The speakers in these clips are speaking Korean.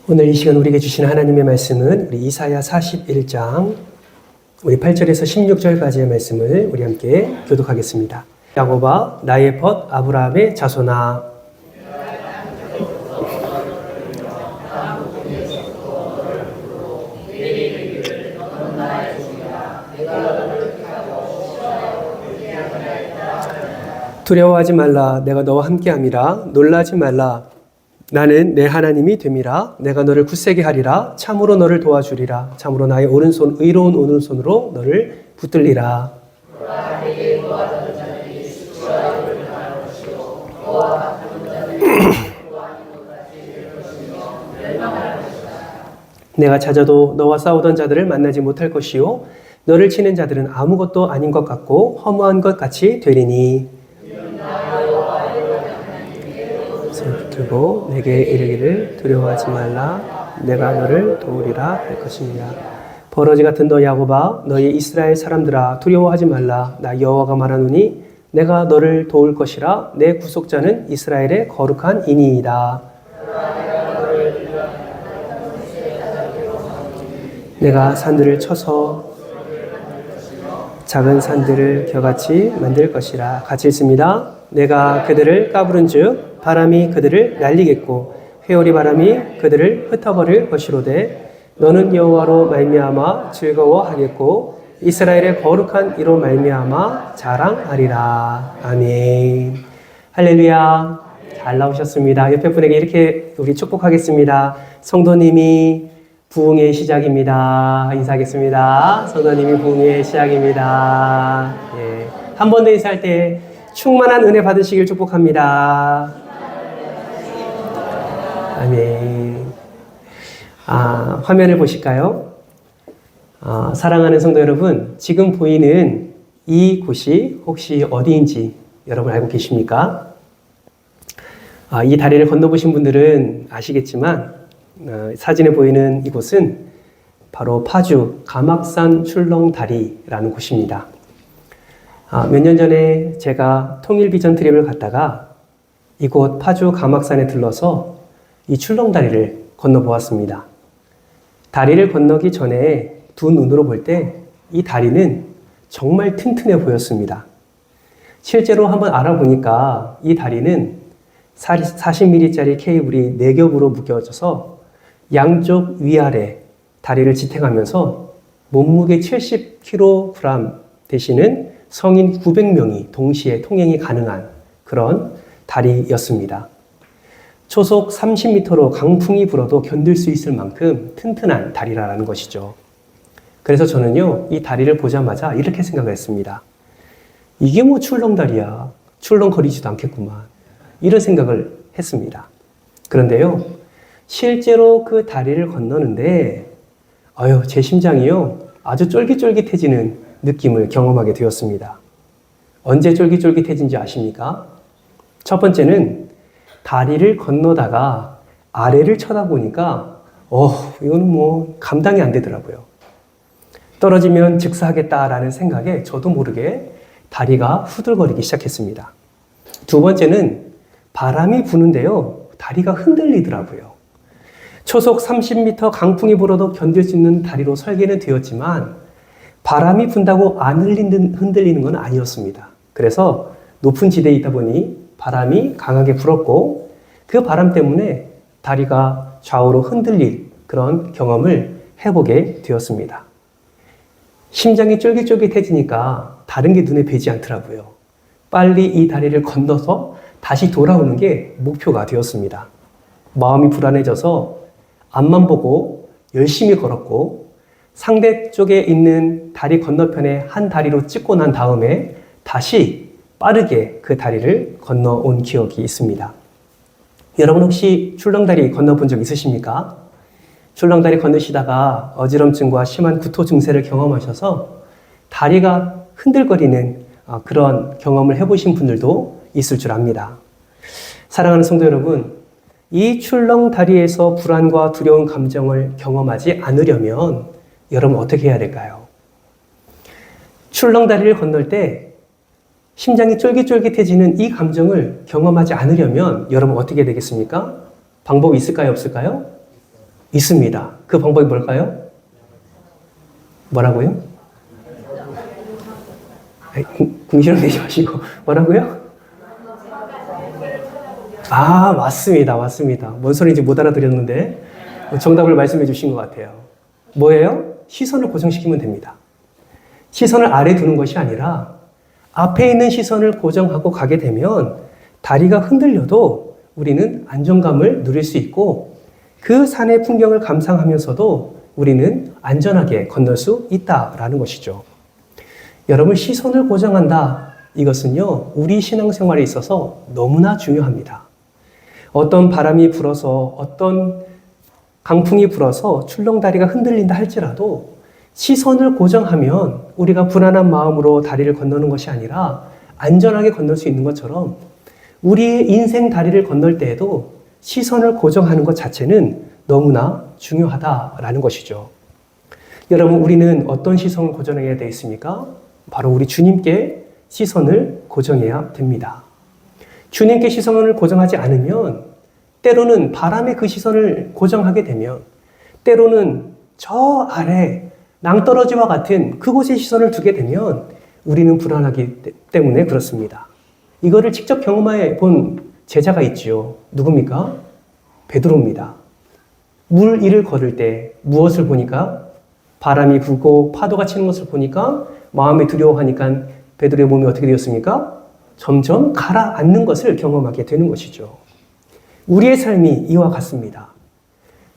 오늘 이 시간 우리에게 주신 하나님의 말씀은 우리 이사야 41장 우리 8절에서 16절까지의 말씀을 우리 함께 교독하겠습니다. 야곱아 나의 벗 아브라함의 자손아 두려워하지 말라 내가 너와 함께함이라 놀라지 말라 나는 내 하나님이 됨이라 내가 너를 굳세게 하리라 참으로 너를 도와주리라 참으로 나의 오른손 의로운 오른손으로 너를 붙들리라. 내가 찾아도 너와 싸우던 자들을 만나지 못할 것이요 너를 치는 자들은 아무것도 아닌 것 같고 허무한 것 같이 되리니 붙들고 내게 이르기를 두려워하지 말라 내가 너를 도우리라 할 것입니다. 버러지 같은 너 야곱아 너희 이스라엘 사람들아 두려워하지 말라 나 여호와가 말하노니 내가 너를 도울 것이라 내 구속자는 이스라엘의 거룩한 이니이다. 내가 산들을 쳐서 작은 산들을 겨같이 만들 것이라. 같이 있습니다. 내가 그들을 까부른즉 바람이 그들을 날리겠고 회오리 바람이 그들을 흩어버릴 것이로되 너는 여호와로 말미암아 즐거워하겠고 이스라엘의 거룩한 이로 말미암아 자랑하리라. 아멘. 할렐루야. 잘 나오셨습니다. 옆에 분에게 이렇게 우리 축복하겠습니다. 성도님이 부흥의 시작입니다. 인사하겠습니다. 성도님이 부흥의 시작입니다. 예. 한 번 더 인사할 때 충만한 은혜 받으시길 축복합니다. 아멘. 화면을 보실까요? 사랑하는 성도 여러분, 지금 보이는 이 곳이 혹시 어디인지 여러분 알고 계십니까? 이 다리를 건너보신 분들은 아시겠지만 사진에 보이는 이곳은 바로 파주 가막산 출렁다리라는 곳입니다. 몇 년 전에 제가 통일비전 트립을 갔다가 이곳 파주 가막산에 들러서 이 출렁다리를 건너보았습니다. 다리를 건너기 전에 두 눈으로 볼 때 이 다리는 정말 튼튼해 보였습니다. 실제로 한번 알아보니까 이 다리는 40mm짜리 케이블이 4겹으로 묶여져서 양쪽 위아래 다리를 지탱하면서 몸무게 70kg 되시는 성인 900명이 동시에 통행이 가능한 그런 다리였습니다. 초속 30m로 강풍이 불어도 견딜 수 있을 만큼 튼튼한 다리라는 것이죠. 그래서 저는요, 이 다리를 보자마자 이렇게 생각을 했습니다. 이게 뭐 출렁다리야. 출렁거리지도 않겠구만. 이런 생각을 했습니다. 그런데요, 실제로 그 다리를 건너는데, 제 심장이요, 아주 쫄깃쫄깃해지는 느낌을 경험하게 되었습니다. 언제 쫄깃쫄깃해진지 아십니까? 첫 번째는 다리를 건너다가 아래를 쳐다보니까, 이거는 뭐 감당이 안 되더라고요. 떨어지면 즉사하겠다라는 생각에 저도 모르게 다리가 후들거리기 시작했습니다. 두 번째는 바람이 부는데요, 다리가 흔들리더라고요. 초속 30m 강풍이 불어도 견딜 수 있는 다리로 설계는 되었지만 바람이 분다고 안 흔들리는 건 아니었습니다. 그래서 높은 지대에 있다 보니 바람이 강하게 불었고 그 바람 때문에 다리가 좌우로 흔들릴 그런 경험을 해보게 되었습니다. 심장이 쫄깃쫄깃해지니까 다른 게 눈에 뵈지 않더라고요. 빨리 이 다리를 건너서 다시 돌아오는 게 목표가 되었습니다. 마음이 불안해져서 앞만 보고 열심히 걸었고 상대 쪽에 있는 다리 건너편에 한 다리로 찍고 난 다음에 다시 빠르게 그 다리를 건너온 기억이 있습니다. 여러분 혹시 출렁다리 건너본 적 있으십니까? 출렁다리 건너시다가 어지럼증과 심한 구토 증세를 경험하셔서 다리가 흔들거리는 그런 경험을 해보신 분들도 있을 줄 압니다. 사랑하는 성도 여러분, 이 출렁다리에서 불안과 두려운 감정을 경험하지 않으려면 여러분 어떻게 해야 될까요? 출렁다리를 건널 때 심장이 쫄깃쫄깃해지는 이 감정을 경험하지 않으려면 여러분 어떻게 되겠습니까? 방법이 있을까요? 없을까요? 있습니다. 그 방법이 뭘까요? 뭐라고요? 궁시렁 내지 마시고 뭐라고요? 아, 맞습니다. 맞습니다. 뭔 소리인지 못 알아들었는데 정답을 말씀해 주신 것 같아요. 뭐예요? 시선을 고정시키면 됩니다. 시선을 아래 두는 것이 아니라 앞에 있는 시선을 고정하고 가게 되면 다리가 흔들려도 우리는 안정감을 누릴 수 있고 그 산의 풍경을 감상하면서도 우리는 안전하게 건널 수 있다라는 것이죠. 여러분, 시선을 고정한다. 이것은요, 우리 신앙생활에 있어서 너무나 중요합니다. 어떤 바람이 불어서 어떤 강풍이 불어서 출렁다리가 흔들린다 할지라도 시선을 고정하면 우리가 불안한 마음으로 다리를 건너는 것이 아니라 안전하게 건널 수 있는 것처럼 우리의 인생 다리를 건널 때에도 시선을 고정하는 것 자체는 너무나 중요하다라는 것이죠. 여러분, 우리는 어떤 시선을 고정해야 되어 있습니까? 바로 우리 주님께 시선을 고정해야 됩니다. 주님께 시선을 고정하지 않으면 때로는 바람에 그 시선을 고정하게 되면 때로는 저 아래 낭떠러지와 같은 그곳에 시선을 두게 되면 우리는 불안하기 때문에 그렇습니다. 이거를 직접 경험해 본 제자가 있지요. 누굽니까? 베드로입니다. 물 위를 걸을 때 무엇을 보니까? 바람이 불고 파도가 치는 것을 보니까 마음이 두려워하니까 베드로의 몸이 어떻게 되었습니까? 점점 가라앉는 것을 경험하게 되는 것이죠. 우리의 삶이 이와 같습니다.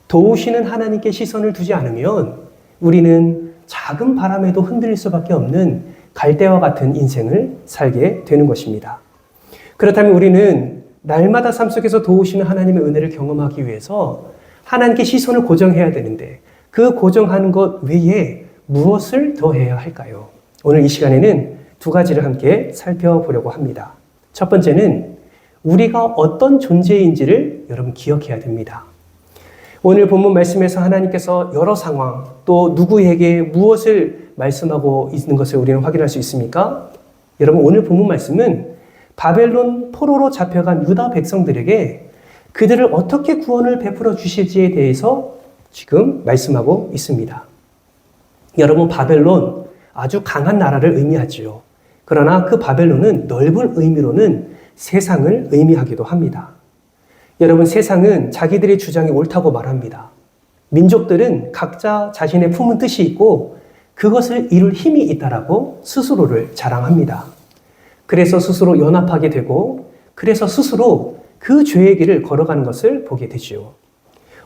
도우시는 하나님께 시선을 두지 않으면 우리는 작은 바람에도 흔들릴 수밖에 없는 갈대와 같은 인생을 살게 되는 것입니다. 그렇다면 우리는 날마다 삶 속에서 도우시는 하나님의 은혜를 경험하기 위해서 하나님께 시선을 고정해야 되는데 그 고정하는 것 외에 무엇을 더 해야 할까요? 오늘 이 시간에는 두 가지를 함께 살펴보려고 합니다. 첫 번째는 우리가 어떤 존재인지를 여러분 기억해야 됩니다. 오늘 본문 말씀에서 하나님께서 여러 상황 또 누구에게 무엇을 말씀하고 있는 것을 우리는 확인할 수 있습니까? 여러분, 오늘 본문 말씀은 바벨론 포로로 잡혀간 유다 백성들에게 그들을 어떻게 구원을 베풀어 주실지에 대해서 지금 말씀하고 있습니다. 여러분, 바벨론 아주 강한 나라를 의미하지요. 그러나 그 바벨론은 넓은 의미로는 세상을 의미하기도 합니다. 여러분, 세상은 자기들의 주장이 옳다고 말합니다. 민족들은 각자 자신의 품은 뜻이 있고 그것을 이룰 힘이 있다라고 스스로를 자랑합니다. 그래서 스스로 연합하게 되고 그래서 스스로 그 죄의 길을 걸어가는 것을 보게 되지요.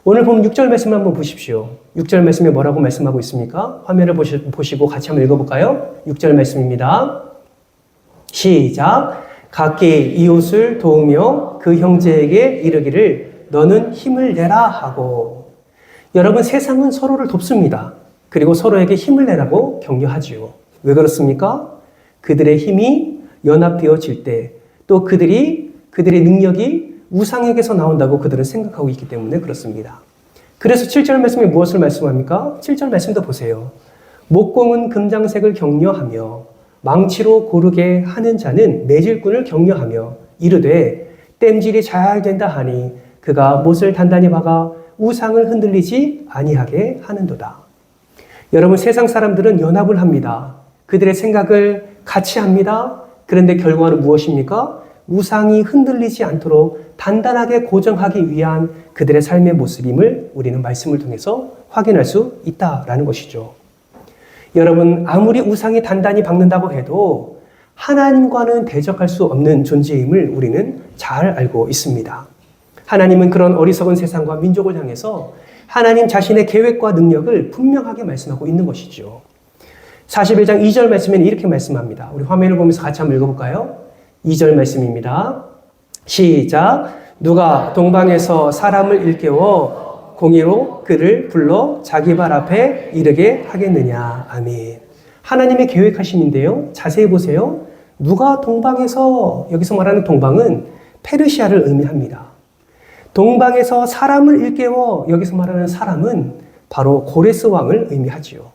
오늘 보면 6절 말씀을 한번 보십시오. 6절 말씀에 뭐라고 말씀하고 있습니까? 화면을 보시고 같이 한번 읽어볼까요? 6절 말씀입니다. 시작. 각기 이웃을 도우며 그 형제에게 이르기를 너는 힘을 내라 하고. 여러분, 세상은 서로를 돕습니다. 그리고 서로에게 힘을 내라고 격려하지요. 왜 그렇습니까? 그들의 힘이 연합되어질 때 또 그들의 능력이 우상에게서 나온다고 그들은 생각하고 있기 때문에 그렇습니다. 그래서 7절 말씀에 무엇을 말씀합니까? 7절 말씀도 보세요. 목공은 금장색을 격려하며 망치로 고르게 하는 자는 매질꾼을 격려하며 이르되 땜질이 잘 된다 하니 그가 못을 단단히 박아 우상을 흔들리지 아니하게 하는도다. 여러분, 세상 사람들은 연합을 합니다. 그들의 생각을 같이 합니다. 그런데 결과는 무엇입니까? 우상이 흔들리지 않도록 단단하게 고정하기 위한 그들의 삶의 모습임을 우리는 말씀을 통해서 확인할 수 있다라는 것이죠. 여러분, 아무리 우상이 단단히 박는다고 해도 하나님과는 대적할 수 없는 존재임을 우리는 잘 알고 있습니다. 하나님은 그런 어리석은 세상과 민족을 향해서 하나님 자신의 계획과 능력을 분명하게 말씀하고 있는 것이죠. 41장 2절 말씀에는 이렇게 말씀합니다. 우리 화면을 보면서 같이 한번 읽어볼까요? 2절 말씀입니다. 시작. 누가 동방에서 사람을 일깨워 공의로 그를 불러 자기 발 앞에 이르게 하겠느냐. 아멘. 하나님의 계획하심인데요. 자세히 보세요. 누가 동방에서, 여기서 말하는 동방은 페르시아를 의미합니다. 동방에서 사람을 일깨워, 여기서 말하는 사람은 바로 고레스 왕을 의미하지요.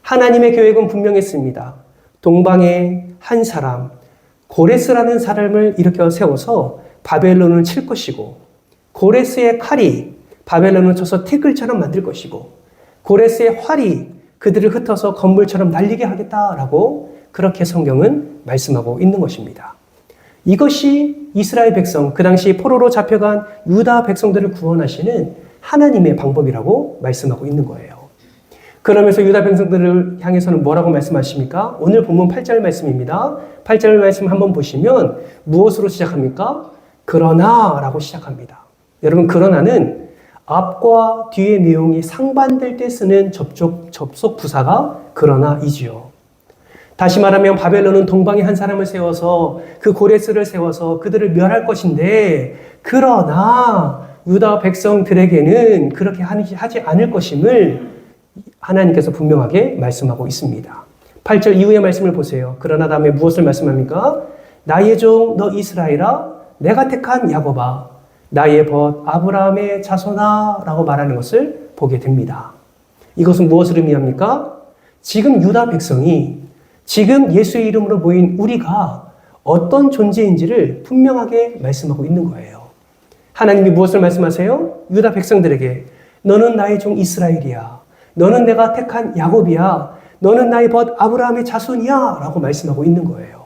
하나님의 계획은 분명했습니다. 동방의 한 사람, 고레스라는 사람을 일으켜 세워서 바벨론을 칠 것이고 고레스의 칼이 바벨론은 쳐서 티끌처럼 만들 것이고 고레스의 활이 그들을 흩어서 건물처럼 날리게 하겠다라고 그렇게 성경은 말씀하고 있는 것입니다. 이것이 이스라엘 백성, 그 당시 포로로 잡혀간 유다 백성들을 구원하시는 하나님의 방법이라고 말씀하고 있는 거예요. 그러면서 유다 백성들을 향해서는 뭐라고 말씀하십니까? 오늘 본문 8절 말씀입니다. 8절 말씀 한번 보시면 무엇으로 시작합니까? 그러나 라고 시작합니다. 여러분, 그러나는 앞과 뒤의 내용이 상반될 때 쓰는 접속 부사가 그러나이지요. 다시 말하면 바벨론은 동방에 한 사람을 세워서 그 고레스를 세워서 그들을 멸할 것인데, 그러나 유다 백성들에게는 그렇게 하지 않을 것임을 하나님께서 분명하게 말씀하고 있습니다. 8절 이후의 말씀을 보세요. 그러나 다음에 무엇을 말씀합니까? 나의 종 너 이스라엘아, 내가 택한 야곱아, 나의 벗 아브라함의 자손아 라고 말하는 것을 보게 됩니다. 이것은 무엇을 의미합니까? 지금 유다 백성이, 지금 예수의 이름으로 모인 우리가 어떤 존재인지를 분명하게 말씀하고 있는 거예요. 하나님이 무엇을 말씀하세요? 유다 백성들에게 너는 나의 종 이스라엘이야. 너는 내가 택한 야곱이야. 너는 나의 벗 아브라함의 자손이야 라고 말씀하고 있는 거예요.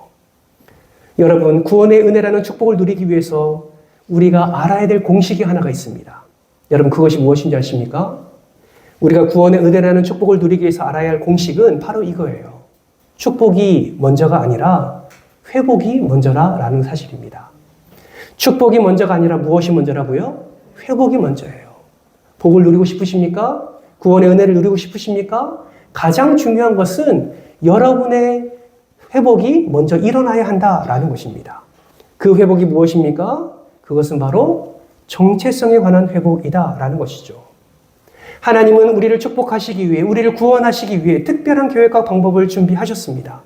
여러분, 구원의 은혜라는 축복을 누리기 위해서 우리가 알아야 될 공식이 하나가 있습니다. 여러분, 그것이 무엇인지 아십니까? 우리가 구원의 은혜라는 축복을 누리기 위해서 알아야 할 공식은 바로 이거예요. 축복이 먼저가 아니라 회복이 먼저라는 사실입니다. 축복이 먼저가 아니라 무엇이 먼저라고요? 회복이 먼저예요. 복을 누리고 싶으십니까? 구원의 은혜를 누리고 싶으십니까? 가장 중요한 것은 여러분의 회복이 먼저 일어나야 한다라는 것입니다. 그 회복이 무엇입니까? 그것은 바로 정체성에 관한 회복이다라는 것이죠. 하나님은 우리를 축복하시기 위해, 우리를 구원하시기 위해 특별한 계획과 방법을 준비하셨습니다.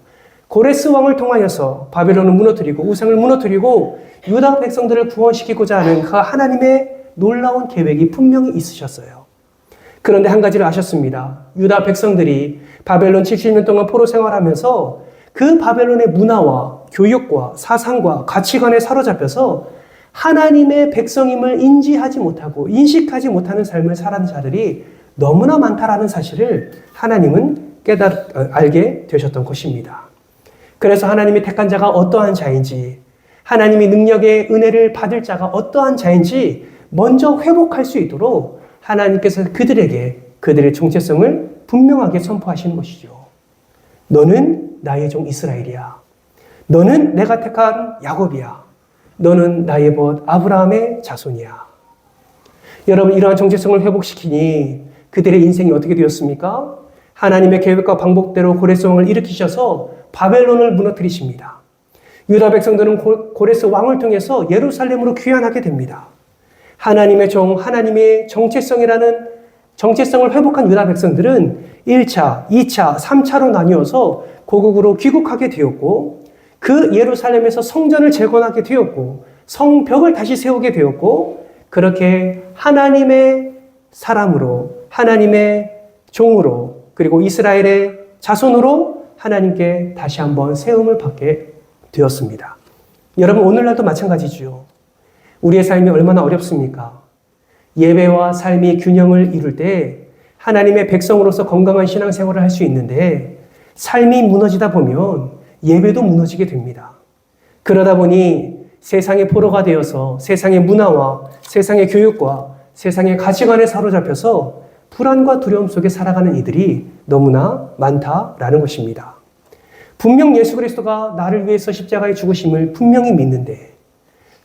고레스 왕을 통하여서 바벨론을 무너뜨리고 우상을 무너뜨리고 유다 백성들을 구원시키고자 하는 그 하나님의 놀라운 계획이 분명히 있으셨어요. 그런데 한 가지를 아셨습니다. 유다 백성들이 바벨론 70년 동안 포로 생활하면서 그 바벨론의 문화와 교육과 사상과 가치관에 사로잡혀서 하나님의 백성임을 인지하지 못하고 인식하지 못하는 삶을 살아가는 자들이 너무나 많다라는 사실을 하나님은 알게 되셨던 것입니다. 그래서 하나님이 택한 자가 어떠한 자인지, 하나님이 능력의 은혜를 받을 자가 어떠한 자인지 먼저 회복할 수 있도록 하나님께서 그들에게 그들의 정체성을 분명하게 선포하시는 것이죠. 너는 나의 종 이스라엘이야. 너는 내가 택한 야곱이야. 너는 나의 벗 아브라함의 자손이야. 여러분, 이러한 정체성을 회복시키니 그들의 인생이 어떻게 되었습니까? 하나님의 계획과 방법대로 고레스 왕을 일으키셔서 바벨론을 무너뜨리십니다. 유다 백성들은 고레스 왕을 통해서 예루살렘으로 귀환하게 됩니다. 하나님의 종, 하나님의 정체성을 회복한 유다 백성들은 1차, 2차, 3차로 나뉘어서 고국으로 귀국하게 되었고, 그 예루살렘에서 성전을 재건하게 되었고, 성벽을 다시 세우게 되었고, 그렇게 하나님의 사람으로, 하나님의 종으로, 그리고 이스라엘의 자손으로 하나님께 다시 한번 세움을 받게 되었습니다. 여러분, 오늘날도 마찬가지죠. 우리의 삶이 얼마나 어렵습니까? 예배와 삶이 균형을 이룰 때 하나님의 백성으로서 건강한 신앙생활을 할 수 있는데, 삶이 무너지다 보면 예배도 무너지게 됩니다. 그러다 보니 세상의 포로가 되어서 세상의 문화와 세상의 교육과 세상의 가치관에 사로잡혀서 불안과 두려움 속에 살아가는 이들이 너무나 많다라는 것입니다. 분명 예수 그리스도가 나를 위해서 십자가에 죽으심을 분명히 믿는데,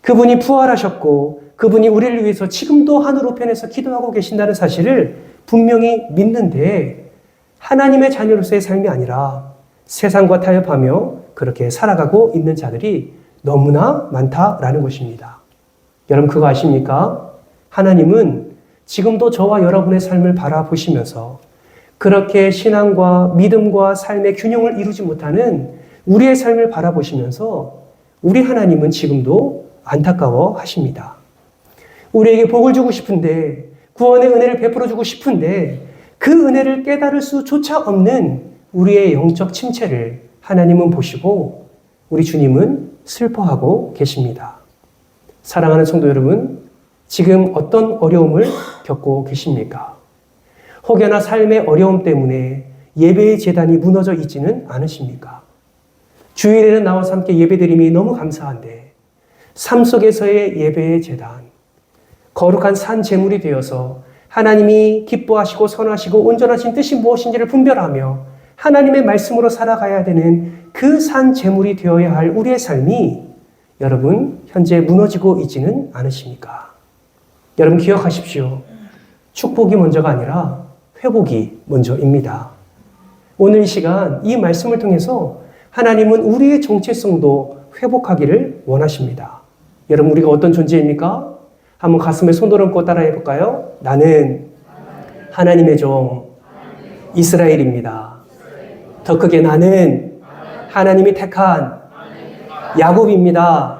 그분이 부활하셨고 그분이 우리를 위해서 지금도 하늘 우편에서 기도하고 계신다는 사실을 분명히 믿는데, 하나님의 자녀로서의 삶이 아니라 세상과 타협하며 그렇게 살아가고 있는 자들이 너무나 많다라는 것입니다. 여러분, 그거 아십니까? 하나님은 지금도 저와 여러분의 삶을 바라보시면서 그렇게 신앙과 믿음과 삶의 균형을 이루지 못하는 우리의 삶을 바라보시면서 우리 하나님은 지금도 안타까워 하십니다. 우리에게 복을 주고 싶은데, 구원의 은혜를 베풀어 주고 싶은데 그 은혜를 깨달을 수조차 없는 우리의 영적 침체를 하나님은 보시고 우리 주님은 슬퍼하고 계십니다. 사랑하는 성도 여러분, 지금 어떤 어려움을 겪고 계십니까? 혹여나 삶의 어려움 때문에 예배의 제단이 무너져 있지는 않으십니까? 주일에는 나와서 함께 예배드림이 너무 감사한데 삶 속에서의 예배의 제단, 거룩한 산 제물이 되어서 하나님이 기뻐하시고 선하시고 온전하신 뜻이 무엇인지를 분별하며 하나님의 말씀으로 살아가야 되는 그 산 제물이 되어야 할 우리의 삶이 여러분 현재 무너지고 있지는 않으십니까? 여러분 기억하십시오. 축복이 먼저가 아니라 회복이 먼저입니다. 오늘 이 시간 이 말씀을 통해서 하나님은 우리의 정체성도 회복하기를 원하십니다. 여러분 우리가 어떤 존재입니까? 한번 가슴에 손을 얹고 따라해 볼까요? 나는 하나님의 종 이스라엘입니다. 더 크게 나는 하나님이 택한 야곱입니다.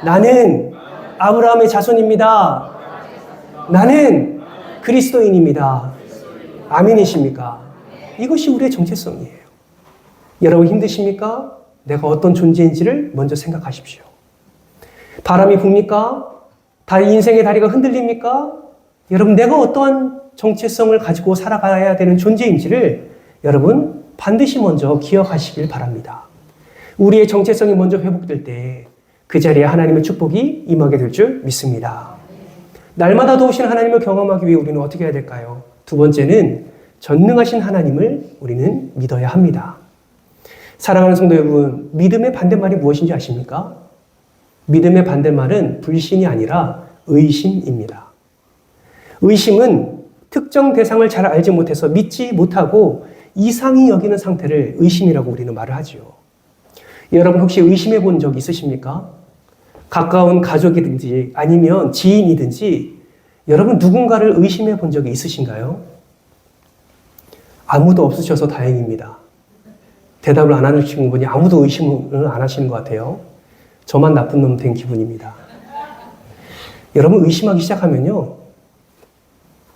나는 아브라함의 자손입니다. 나는 그리스도인입니다. 아멘이십니까? 이것이 우리의 정체성이에요. 여러분 힘드십니까? 내가 어떤 존재인지를 먼저 생각하십시오. 바람이 붑니까? 인생의 다리가 흔들립니까? 여러분 내가 어떠한 정체성을 가지고 살아가야 되는 존재인지를 여러분 반드시 먼저 기억하시길 바랍니다. 우리의 정체성이 먼저 회복될 때 그 자리에 하나님의 축복이 임하게 될 줄 믿습니다. 날마다 도우신 하나님을 경험하기 위해 우리는 어떻게 해야 될까요? 두 번째는 전능하신 하나님을 우리는 믿어야 합니다. 사랑하는 성도 여러분, 믿음의 반대말이 무엇인지 아십니까? 믿음의 반대말은 불신이 아니라 의심입니다. 의심은 특정 대상을 잘 알지 못해서 믿지 못하고 이상히 여기는 상태를 의심이라고 우리는 말을 하죠. 여러분 혹시 의심해 본 적 있으십니까? 가까운 가족이든지 아니면 지인이든지 여러분 누군가를 의심해 본 적이 있으신가요? 아무도 없으셔서 다행입니다. 대답을 안 하시는 분이 아무도 의심을 안 하시는 것 같아요. 저만 나쁜 놈 된 기분입니다. 여러분 의심하기 시작하면요.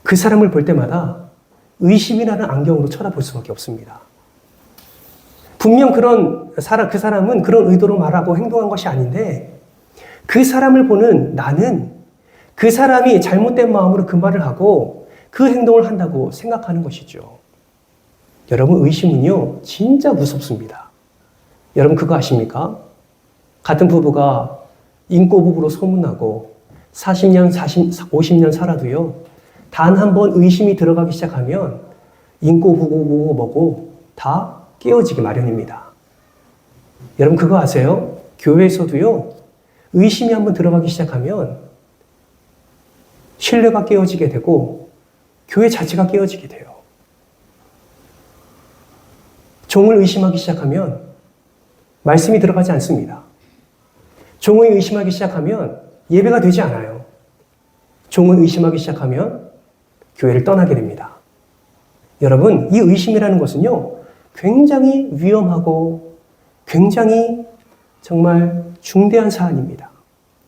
그 사람을 볼 때마다 의심이라는 안경으로 쳐다볼 수밖에 없습니다. 분명 그 사람은 그런 의도로 말하고 행동한 것이 아닌데 그 사람을 보는 나는 그 사람이 잘못된 마음으로 그 말을 하고 그 행동을 한다고 생각하는 것이죠. 여러분 의심은요 진짜 무섭습니다. 여러분 그거 아십니까? 같은 부부가 인꼬부부로 소문나고 40년, 50년 살아도요 단 한 번 의심이 들어가기 시작하면 인꼬부부고 뭐고 다 깨어지기 마련입니다. 여러분 그거 아세요? 교회에서도요 의심이 한번 들어가기 시작하면 신뢰가 깨어지게 되고 교회 자체가 깨어지게 돼요. 종을 의심하기 시작하면 말씀이 들어가지 않습니다. 종을 의심하기 시작하면 예배가 되지 않아요. 종을 의심하기 시작하면 교회를 떠나게 됩니다. 여러분, 이 의심이라는 것은요, 굉장히 위험하고 굉장히 정말 중대한 사안입니다.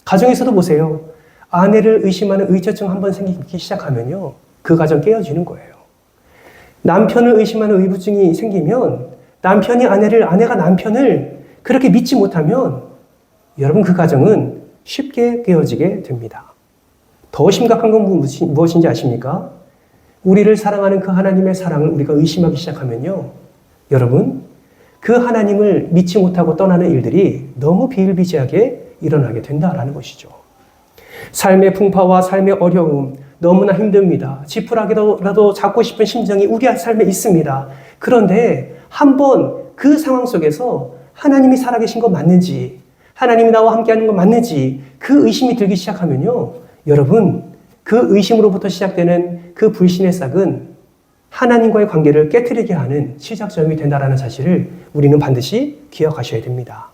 가정에서도 보세요. 아내를 의심하는 의처증 한번 생기기 시작하면요, 그 가정 깨어지는 거예요. 남편을 의심하는 의부증이 생기면 남편이 아내가 남편을 그렇게 믿지 못하면 여러분 그 가정은 쉽게 깨어지게 됩니다. 더 심각한 건 무엇인지 아십니까? 우리를 사랑하는 그 하나님의 사랑을 우리가 의심하기 시작하면요. 여러분 그 하나님을 믿지 못하고 떠나는 일들이 너무 비일비재하게 일어나게 된다라는 것이죠. 삶의 풍파와 삶의 어려움 너무나 힘듭니다. 지푸라기라도 잡고 싶은 심정이 우리 삶에 있습니다. 그런데 한번 그 상황 속에서 하나님이 살아계신 거 맞는지 하나님이 나와 함께하는 거 맞는지 그 의심이 들기 시작하면요. 여러분 그 의심으로부터 시작되는 그 불신의 싹은 하나님과의 관계를 깨트리게 하는 시작점이 된다는 사실을 우리는 반드시 기억하셔야 됩니다.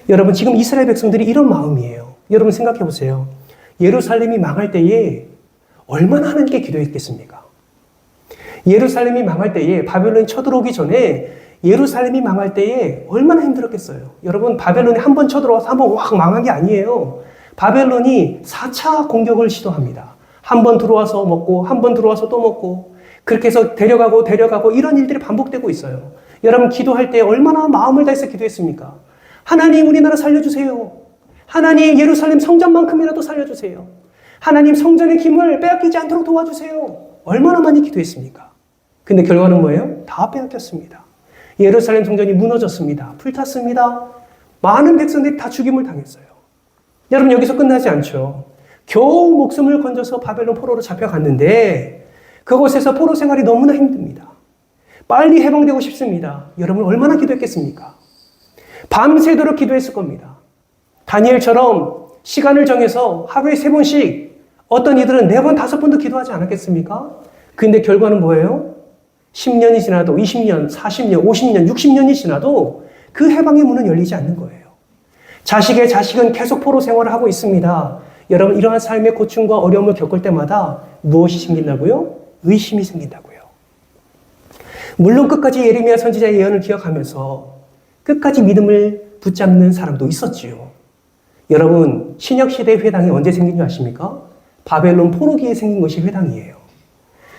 여러분 지금 이스라엘 백성들이 이런 마음이에요. 여러분 생각해 보세요. 예루살렘이 망할 때에 얼마나 하나님께 기도했겠습니까? 예루살렘이 망할 때에 바벨론이 쳐들어오기 전에 예루살렘이 망할 때에 얼마나 힘들었겠어요. 여러분 바벨론이 한 번 쳐들어와서 한 번 확 망한 게 아니에요. 바벨론이 4차 공격을 시도합니다. 한 번 들어와서 먹고 한 번 들어와서 또 먹고 그렇게 해서 데려가고 이런 일들이 반복되고 있어요. 여러분 기도할 때 얼마나 마음을 다해서 기도했습니까? 하나님 우리나라 살려주세요. 하나님 예루살렘 성전만큼이라도 살려주세요. 하나님 성전의 기물 빼앗기지 않도록 도와주세요. 얼마나 많이 기도했습니까? 근데 결과는 뭐예요? 다 빼앗겼습니다. 예루살렘 성전이 무너졌습니다. 불탔습니다. 많은 백성들이 다 죽임을 당했어요. 여러분, 여기서 끝나지 않죠. 겨우 목숨을 건져서 바벨론 포로로 잡혀갔는데 그곳에서 포로 생활이 너무나 힘듭니다. 빨리 해방되고 싶습니다. 여러분, 얼마나 기도했겠습니까? 밤새도록 기도했을 겁니다. 다니엘처럼 시간을 정해서 하루에 3번씩, 어떤 이들은 4번, 5번도 기도하지 않았겠습니까? 근데 결과는 뭐예요? 10년이 지나도 20년, 40년, 50년, 60년이 지나도 그 해방의 문은 열리지 않는 거예요. 자식의 자식은 계속 포로 생활을 하고 있습니다. 여러분, 이러한 삶의 고충과 어려움을 겪을 때마다 무엇이 생긴다고요? 의심이 생긴다고요. 물론 끝까지 예레미야 선지자의 예언을 기억하면서 끝까지 믿음을 붙잡는 사람도 있었지요. 여러분, 신약시대 회당이 언제 생긴 줄 아십니까? 바벨론 포로기에 생긴 것이 회당이에요.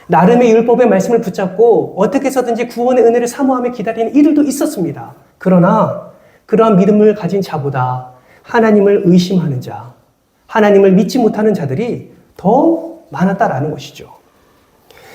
나름의 율법의 말씀을 붙잡고 어떻게 해서든지 구원의 은혜를 사모하며 기다리는 이들도 있었습니다. 그러나 그러한 믿음을 가진 자보다 하나님을 의심하는 자, 하나님을 믿지 못하는 자들이 더 많았다라는 것이죠.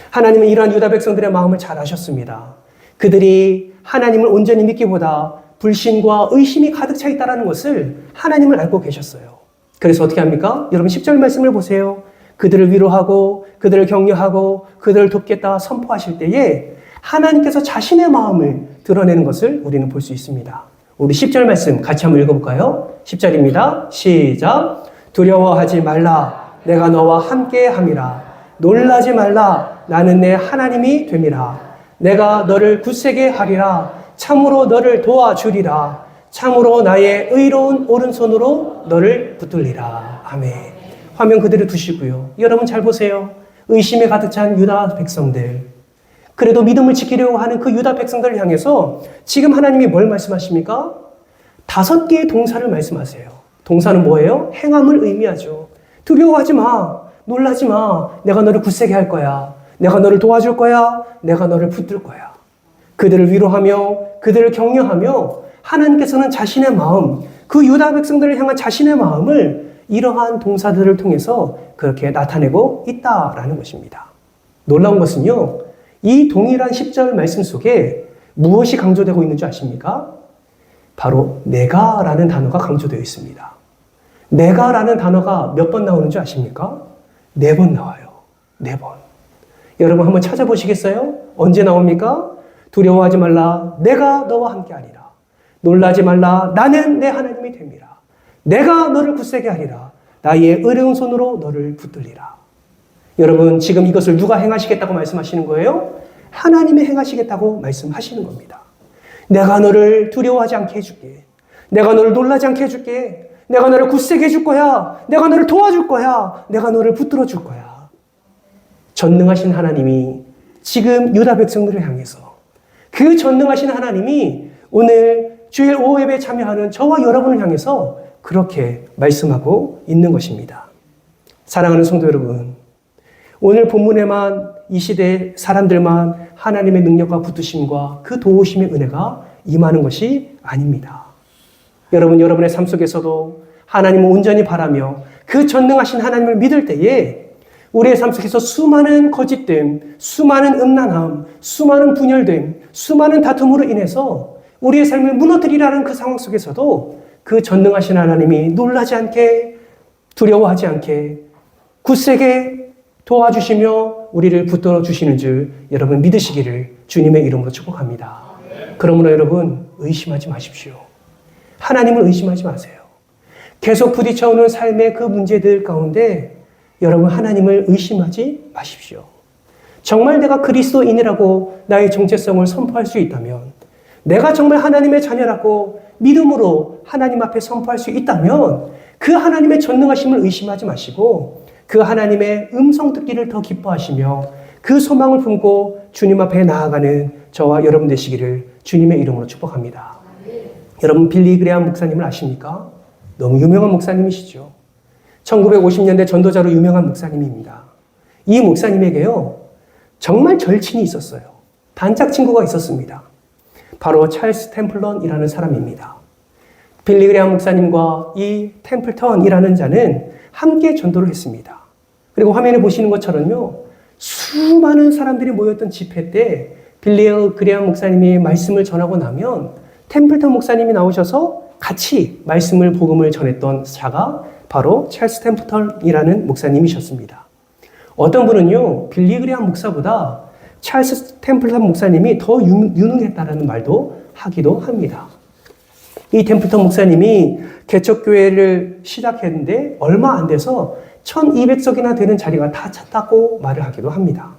하나님은 이러한 유다 백성들의 마음을 잘 아셨습니다. 그들이 하나님을 온전히 믿기보다 불신과 의심이 가득 차 있다는 것을 하나님을 알고 계셨어요. 그래서 어떻게 합니까? 여러분 10절 말씀을 보세요. 그들을 위로하고 그들을 격려하고 그들을 돕겠다 선포하실 때에 하나님께서 자신의 마음을 드러내는 것을 우리는 볼 수 있습니다. 우리 10절 말씀 같이 한번 읽어볼까요? 10절입니다. 시작. 두려워하지 말라. 내가 너와 함께 함이라. 놀라지 말라. 나는 내 하나님이 됨이라. 내가 너를 굳세게 하리라. 참으로 너를 도와주리라. 참으로 나의 의로운 오른손으로 너를 붙들리라. 아멘. 화면 그대로 두시고요. 여러분 잘 보세요. 의심에 가득 찬 유다 백성들. 그래도 믿음을 지키려고 하는 그 유다 백성들을 향해서 지금 하나님이 뭘 말씀하십니까? 5개의 동사를 말씀하세요. 동사는 뭐예요? 행함을 의미하죠. 두려워하지 마. 놀라지 마. 내가 너를 굳세게 할 거야. 내가 너를 도와줄 거야. 내가 너를 붙들 거야. 그들을 위로하며 그들을 격려하며 하나님께서는 자신의 마음, 그 유다 백성들을 향한 자신의 마음을 이러한 동사들을 통해서 그렇게 나타내고 있다라는 것입니다. 놀라운 것은요, 이 동일한 10절 말씀 속에 무엇이 강조되고 있는지 아십니까? 바로 내가라는 단어가 강조되어 있습니다. 내가라는 단어가 몇 번 나오는지 아십니까? 4번 나와요. 4번. 여러분 한번 찾아보시겠어요? 언제 나옵니까? 두려워하지 말라. 내가 너와 함께 하리라. 놀라지 말라. 나는 내 하나님이 됨이라. 내가 너를 굳세게 하리라. 나의 의로운 손으로 너를 붙들리라. 여러분 지금 이것을 누가 행하시겠다고 말씀하시는 거예요? 하나님이 행하시겠다고 말씀하시는 겁니다. 내가 너를 두려워하지 않게 해줄게. 내가 너를 놀라지 않게 해줄게. 내가 너를 굳세게 해줄 거야. 내가 너를 도와줄 거야. 내가 너를 붙들어 줄 거야. 전능하신 하나님이 지금 유다 백성들을 향해서 그 전능하신 하나님이 오늘 주일 오후 예배에 참여하는 저와 여러분을 향해서 그렇게 말씀하고 있는 것입니다. 사랑하는 성도 여러분, 오늘 본문에만 이 시대 사람들만 하나님의 능력과 붙드심과 그 도우심의 은혜가 임하는 것이 아닙니다. 여러분, 여러분의 삶 속에서도 하나님을 온전히 바라며 그 전능하신 하나님을 믿을 때에 우리의 삶 속에서 수많은 거짓됨, 수많은 음란함, 수많은 분열됨, 수많은 다툼으로 인해서 우리의 삶을 무너뜨리라는 그 상황 속에서도 그 전능하신 하나님이 놀라지 않게, 두려워하지 않게, 굳세게 도와주시며 우리를 붙들어 주시는 줄 여러분 믿으시기를 주님의 이름으로 축복합니다. 그러므로 여러분 의심하지 마십시오. 하나님을 의심하지 마세요. 계속 부딪혀오는 삶의 그 문제들 가운데 여러분 하나님을 의심하지 마십시오. 정말 내가 그리스도인이라고 나의 정체성을 선포할 수 있다면, 내가 정말 하나님의 자녀라고 믿음으로 하나님 앞에 선포할 수 있다면 그 하나님의 전능하심을 의심하지 마시고 그 하나님의 음성 듣기를 더 기뻐하시며 그 소망을 품고 주님 앞에 나아가는 저와 여러분 되시기를 주님의 이름으로 축복합니다. 여러분 빌리 그레함 목사님을 아십니까? 너무 유명한 목사님이시죠. 1950년대 전도자로 유명한 목사님입니다. 이 목사님에게요 정말 절친이 있었어요. 단짝 친구가 있었습니다. 바로 찰스 템플턴이라는 사람입니다. 빌리 그레함 목사님과 이 템플턴이라는 자는 함께 전도를 했습니다. 그리고 화면에 보시는 것처럼요, 수많은 사람들이 모였던 집회 때 빌리 그레이엄 목사님이 말씀을 전하고 나면 템플턴 목사님이 나오셔서 같이 말씀을, 복음을 전했던 자가 바로 찰스 템플턴이라는 목사님이셨습니다. 어떤 분은요, 빌리 그레이엄 목사보다 찰스 템플턴 목사님이 더 유능했다라는 말도 하기도 합니다. 이 템플턴 목사님이 개척교회를 시작했는데 얼마 안 돼서 1200석이나 되는 자리가 다 찼다고 말을 하기도 합니다.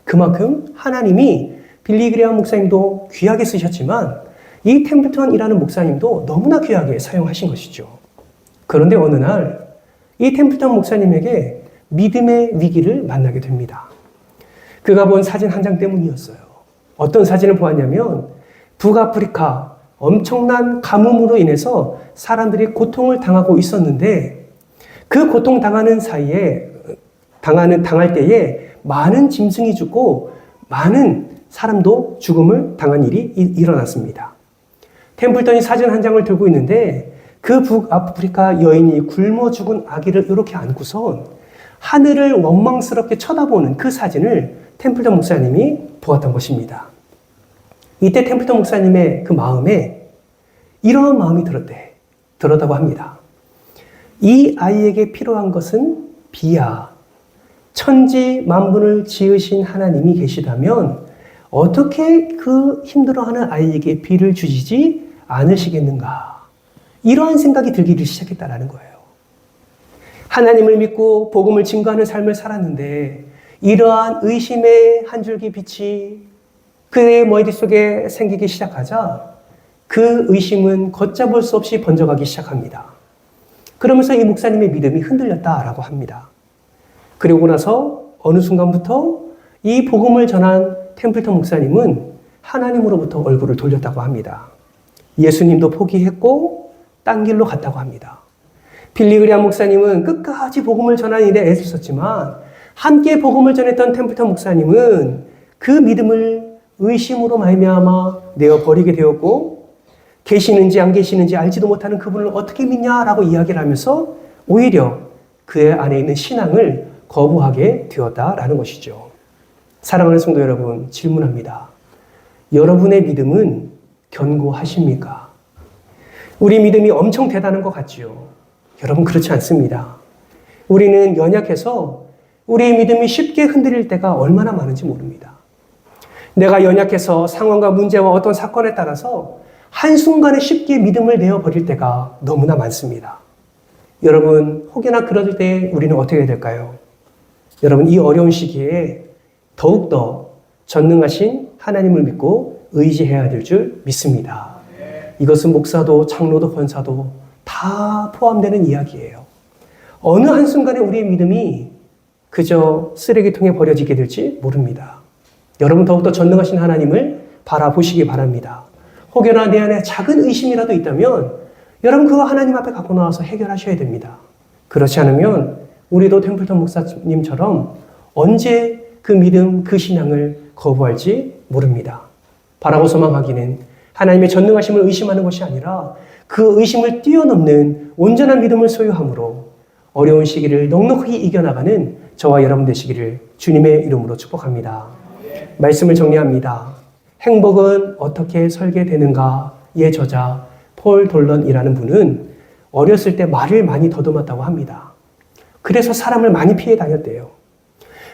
그만큼 하나님이 빌리 그레이엄 목사님도 귀하게 쓰셨지만 이 템플턴이라는 목사님도 너무나 귀하게 사용하신 것이죠. 그런데 어느 날 이 템플턴 목사님에게 믿음의 위기를 만나게 됩니다. 그가 본 사진 한 장 때문이었어요. 어떤 사진을 보았냐면 북아프리카 엄청난 가뭄으로 인해서 사람들이 고통을 당하고 있었는데 그 고통 당하는 사이에 당할 때에 많은 짐승이 죽고 많은 사람도 죽음을 당한 일이 일어났습니다. 템플턴이 사진 한 장을 들고 있는데 그 북아프리카 여인이 굶어 죽은 아기를 이렇게 안고선 하늘을 원망스럽게 쳐다보는 그 사진을 템플턴 목사님이 보았던 것입니다. 이때 템플턴 목사님의 그 마음에 이런 마음이 들었다고 합니다. 이 아이에게 필요한 것은 비야. 천지 만물을 지으신 하나님이 계시다면 어떻게 그 힘들어하는 아이에게 비를 주시지 않으시겠는가? 이러한 생각이 들기를 시작했다라는 거예요. 하나님을 믿고 복음을 증거하는 삶을 살았는데 이러한 의심의 한 줄기 빛이 그의 머릿속에 생기기 시작하자 그 의심은 걷잡을 수 없이 번져가기 시작합니다. 그러면서 이 목사님의 믿음이 흔들렸다라고 합니다. 그리고 나서 어느 순간부터 이 복음을 전한 템플턴 목사님은 하나님으로부터 얼굴을 돌렸다고 합니다. 예수님도 포기했고 딴 길로 갔다고 합니다. 빌리 그레이엄 목사님은 끝까지 복음을 전하는 일에 애썼지만 함께 복음을 전했던 템플턴 목사님은 그 믿음을 의심으로 말미암아 내어버리게 되었고 계시는지 안 계시는지 알지도 못하는 그분을 어떻게 믿냐라고 이야기를 하면서 오히려 그의 안에 있는 신앙을 거부하게 되었다라는 것이죠. 사랑하는 성도 여러분, 질문합니다. 여러분의 믿음은 견고하십니까? 우리 믿음이 엄청 대단한 것 같지요. 여러분 그렇지 않습니다. 우리는 연약해서 우리의 믿음이 쉽게 흔들릴 때가 얼마나 많은지 모릅니다. 내가 연약해서 상황과 문제와 어떤 사건에 따라서 한순간에 쉽게 믿음을 내어버릴 때가 너무나 많습니다. 여러분 혹여나 그럴 때 우리는 어떻게 해야 될까요? 여러분 이 어려운 시기에 더욱더 전능하신 하나님을 믿고 의지해야 될 줄 믿습니다. 이것은 목사도 장로도 권사도 다 포함되는 이야기예요. 어느 한순간에 우리의 믿음이 그저 쓰레기통에 버려지게 될지 모릅니다. 여러분 더욱더 전능하신 하나님을 바라보시기 바랍니다. 혹여나 내 안에 작은 의심이라도 있다면 여러분 그거 하나님 앞에 갖고 나와서 해결하셔야 됩니다. 그렇지 않으면 우리도 템플턴 목사님처럼 언제 그 믿음, 그 신앙을 거부할지 모릅니다. 바라고 소망하기는 하나님의 전능하심을 의심하는 것이 아니라 그 의심을 뛰어넘는 온전한 믿음을 소유함으로 어려운 시기를 넉넉히 이겨나가는 저와 여러분 되시기를 주님의 이름으로 축복합니다. 말씀을 정리합니다. 행복은 어떻게 설계되는가의 저자 폴 돌런이라는 분은 어렸을 때 말을 많이 더듬었다고 합니다. 그래서 사람을 많이 피해 다녔대요.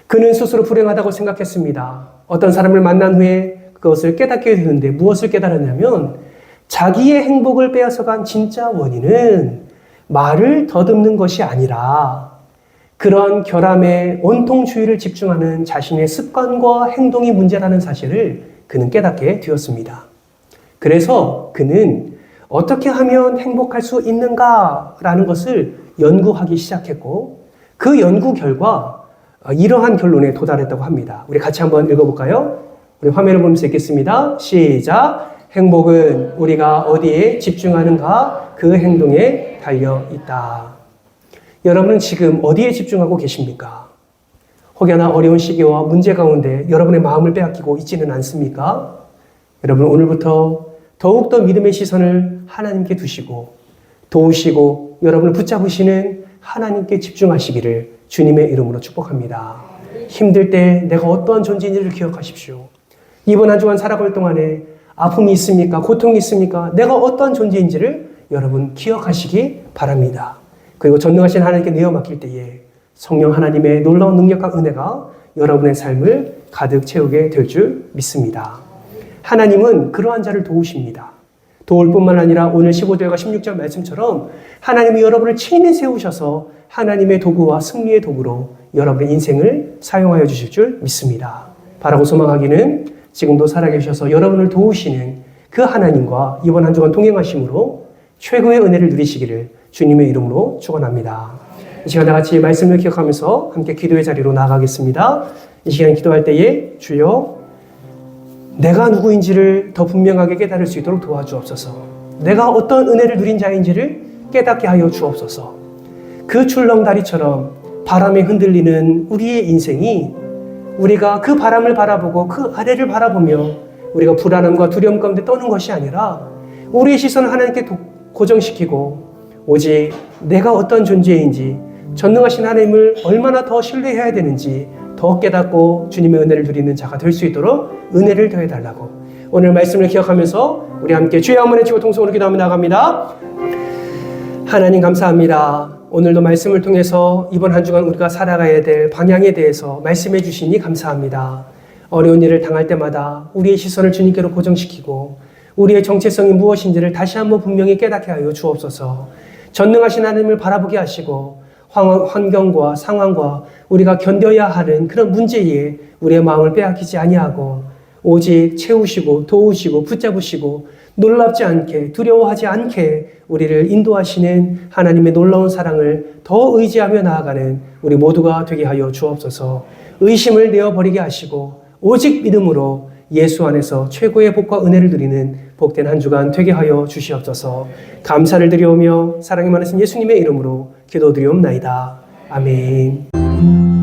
그는 스스로 불행하다고 생각했습니다. 어떤 사람을 만난 후에 그것을 깨닫게 되는데 무엇을 깨달았냐면 자기의 행복을 빼앗아간 진짜 원인은 말을 더듬는 것이 아니라 그런 결함에 온통 주의를 집중하는 자신의 습관과 행동이 문제라는 사실을 그는 깨닫게 되었습니다. 그래서 그는 어떻게 하면 행복할 수 있는가라는 것을 연구하기 시작했고 그 연구 결과 이러한 결론에 도달했다고 합니다. 우리 같이 한번 읽어볼까요? 우리 화면을 보면서 읽겠습니다. 시작! 행복은 우리가 어디에 집중하는가 그 행동에 달려 있다. 여러분은 지금 어디에 집중하고 계십니까? 혹여나 어려운 시기와 문제 가운데 여러분의 마음을 빼앗기고 있지는 않습니까? 여러분 오늘부터 더욱더 믿음의 시선을 하나님께 두시고 도우시고 여러분을 붙잡으시는 하나님께 집중하시기를 주님의 이름으로 축복합니다. 힘들 때 내가 어떠한 존재인지를 기억하십시오. 이번 한 주간 살아갈 동안에 아픔이 있습니까? 고통이 있습니까? 내가 어떠한 존재인지를 여러분 기억하시기 바랍니다. 그리고 전능하신 하나님께 내어 맡길 때에 성령 하나님의 놀라운 능력과 은혜가 여러분의 삶을 가득 채우게 될 줄 믿습니다. 하나님은 그러한 자를 도우십니다. 도울 뿐만 아니라 오늘 15절과 16절 말씀처럼 하나님이 여러분을 친히 세우셔서 하나님의 도구와 승리의 도구로 여러분의 인생을 사용하여 주실 줄 믿습니다. 바라고 소망하기는 지금도 살아계셔서 여러분을 도우시는 그 하나님과 이번 한 주간 동행하심으로 최고의 은혜를 누리시기를 주님의 이름으로 축원합니다. 이 시간 다 같이 말씀을 기억하면서 함께 기도의 자리로 나아가겠습니다. 이 시간 기도할 때에 주여 내가 누구인지를 더 분명하게 깨달을 수 있도록 도와주옵소서. 내가 어떤 은혜를 누린 자인지를 깨닫게 하여 주옵소서. 그 출렁다리처럼 바람에 흔들리는 우리의 인생이 우리가 그 바람을 바라보고 그 아래를 바라보며 우리가 불안함과 두려움 가운데 떠는 것이 아니라 우리의 시선을 하나님께 고정시키고 오직 내가 어떤 존재인지 전능하신 하나님을 얼마나 더 신뢰해야 되는지 더 깨닫고 주님의 은혜를 누리는 자가 될 수 있도록 은혜를 더해달라고 오늘 말씀을 기억하면서 우리 함께 주의 한번 외치고 통성으로 기도하며 나갑니다. 하나님 감사합니다. 오늘도 말씀을 통해서 이번 한 주간 우리가 살아가야 될 방향에 대해서 말씀해 주시니 감사합니다. 어려운 일을 당할 때마다 우리의 시선을 주님께로 고정시키고 우리의 정체성이 무엇인지를 다시 한번 분명히 깨닫게 하여 주옵소서. 전능하신 하나님을 바라보게 하시고 환경과 상황과 우리가 견뎌야 하는 그런 문제에 우리의 마음을 빼앗기지 아니하고 오직 채우시고 도우시고 붙잡으시고 놀랍지 않게 두려워하지 않게 우리를 인도하시는 하나님의 놀라운 사랑을 더 의지하며 나아가는 우리 모두가 되게 하여 주옵소서. 의심을 내어버리게 하시고 오직 믿음으로 예수 안에서 최고의 복과 은혜를 누리는 복된 한 주간 되게 하여 주시옵소서. 감사를 드리오며 사랑이 많으신 예수님의 이름으로 기도드리옵나이다. 아멘.